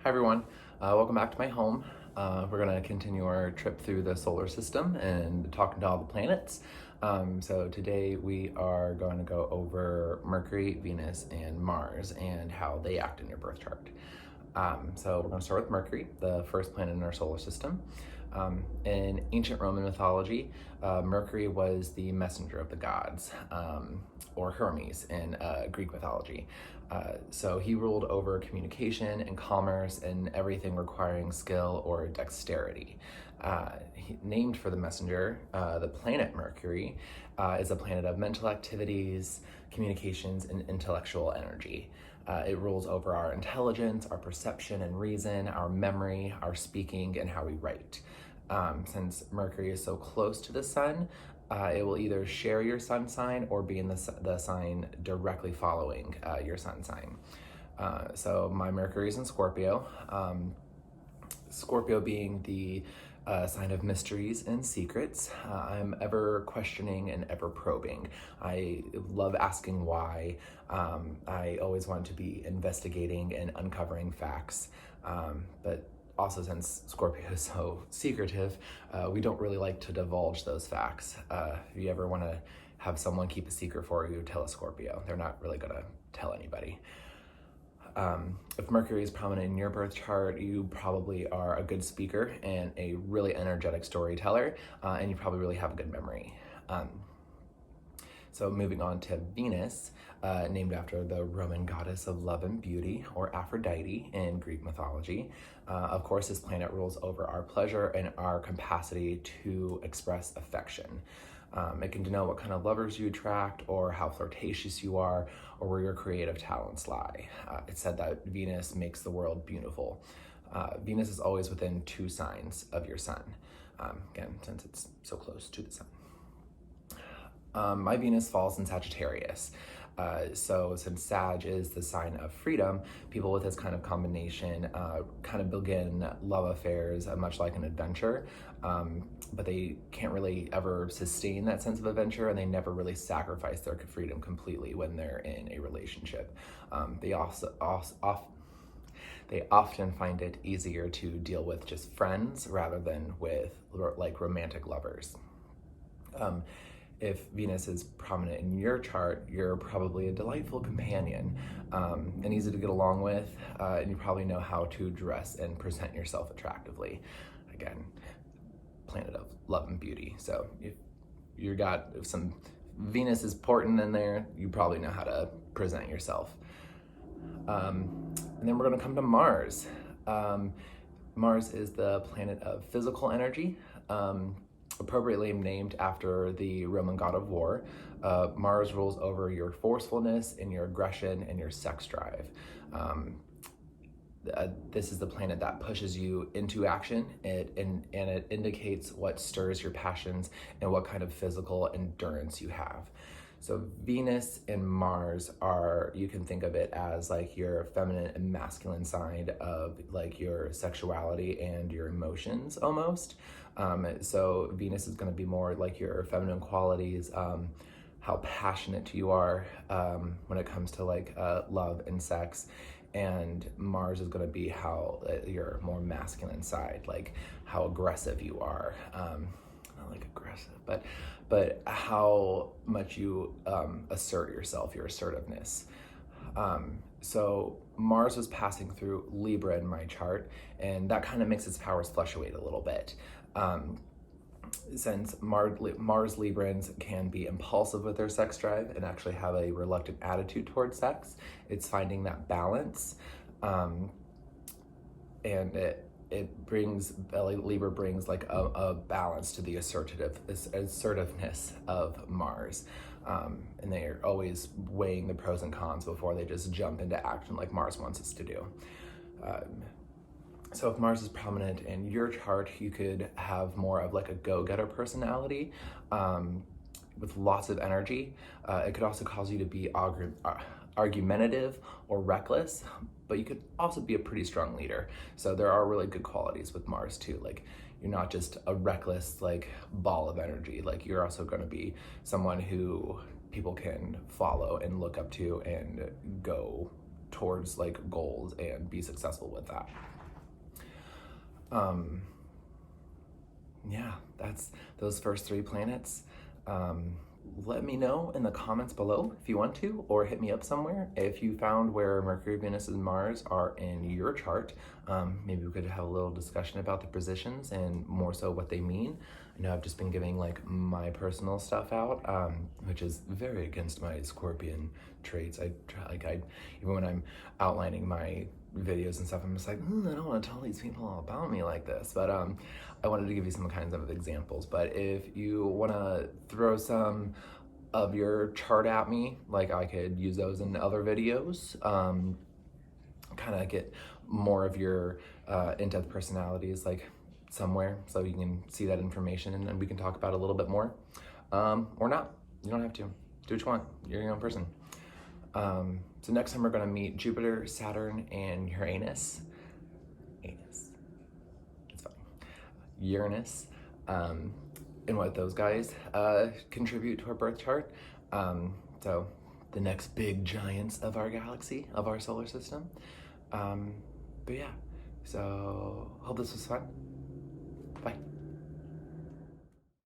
Hi everyone, welcome back to my home. We're going to continue our trip through the solar system and talking to all the planets. So today we are going to go over Mercury, Venus, and Mars and how they act in your birth chart. So we're going to start with Mercury, the first planet in our solar system. In ancient Roman mythology, Mercury was the messenger of the gods, or Hermes in Greek mythology. So he ruled over communication and commerce and everything requiring skill or dexterity. Named for the messenger, the planet Mercury is a planet of mental activities, communications, and intellectual energy. It rules over our intelligence, our perception and reason, our memory, our speaking, and how we write. Since Mercury is so close to the sun, it will either share your sun sign or be in the sign directly following your sun sign. So my Mercury is in Scorpio. Scorpio being the sign of mysteries and secrets. I'm ever questioning and ever probing. I love asking why. I always want to be investigating and uncovering facts. But also, since Scorpio is so secretive, we don't really like to divulge those facts. If you ever want to have someone keep a secret for you, tell a Scorpio. They're not really going to tell anybody. If Mercury is prominent in your birth chart, you probably are a good speaker and a really energetic storyteller, and you probably really have a good memory. So moving on to Venus, named after the Roman goddess of love and beauty, or Aphrodite in Greek mythology. Of course, this planet rules over our pleasure and our capacity to express affection. It can denote what kind of lovers you attract, or how flirtatious you are, or where your creative talents lie. It's said that Venus makes the world beautiful. Venus is always within 2 signs of your sun, again, since it's so close to the sun. My Venus falls in Sagittarius. So since Sag is the sign of freedom, people with this kind of combination kind of begin love affairs much like an adventure, but they can't really ever sustain that sense of adventure, and they never really sacrifice their freedom completely when they're in a relationship. They often find it easier to deal with just friends rather than with like romantic lovers. If Venus is prominent in your chart, you're probably a delightful companion and easy to get along with, and you probably know how to dress and present yourself attractively. Again, planet of love and beauty. So if you got some Venus is important in there, you probably know how to present yourself. And then we're going to come to Mars. Mars is the planet of physical energy. Appropriately named after the Roman god of war. Mars rules over your forcefulness and your aggression and your sex drive. This is the planet that pushes you into action, and it indicates what stirs your passions and what kind of physical endurance you have. So Venus and Mars are, you can think of it as like your feminine and masculine side of like your sexuality and your emotions almost. So Venus is going to be more like your feminine qualities, how passionate you are when it comes to like love and sex. And Mars is going to be how your more masculine side, like how aggressive you are. Not like aggressive, but how much you assert yourself, your assertiveness. So Mars was passing through Libra in my chart, and that kind of makes its powers fluctuate a little bit. Since Mars Librans can be impulsive with their sex drive and actually have a reluctant attitude towards sex, it's finding that balance, and Libra brings like a balance to the assertiveness of Mars, and they're always weighing the pros and cons before they just jump into action like Mars wants us to do. So if Mars is prominent in your chart, you could have more of like a go-getter personality with lots of energy. It could also cause you to be argumentative or reckless, but you could also be a pretty strong leader. So there are really good qualities with Mars too. Like, you're not just a reckless like ball of energy. Like, you're also going to be someone who people can follow and look up to and go towards like goals and be successful with that. Yeah, that's those first 3 planets. Let me know in the comments below if you want to, or hit me up somewhere if you found where Mercury, Venus, and Mars are in your chart. Maybe we could have a little discussion about the positions and more so what they mean. I know I've just been giving like my personal stuff out, which is very against my Scorpion traits. I try, even when I'm outlining my videos and stuff, I'm just like, I don't want to tell these people all about me like this, but I wanted to give you some kinds of examples. But if you want to throw some of your chart at me, like, I could use those in other videos, kind of get more of your in-depth personalities like somewhere, so you can see that information and then we can talk about it a little bit more, or not. You don't have to. Do what you want. You're your own person. So next time we're going to meet Jupiter, Saturn, and Uranus. It's fine. Uranus, and what those guys contribute to our birth chart. So the next big giants of our galaxy, of our solar system. But yeah, so hope this was fun.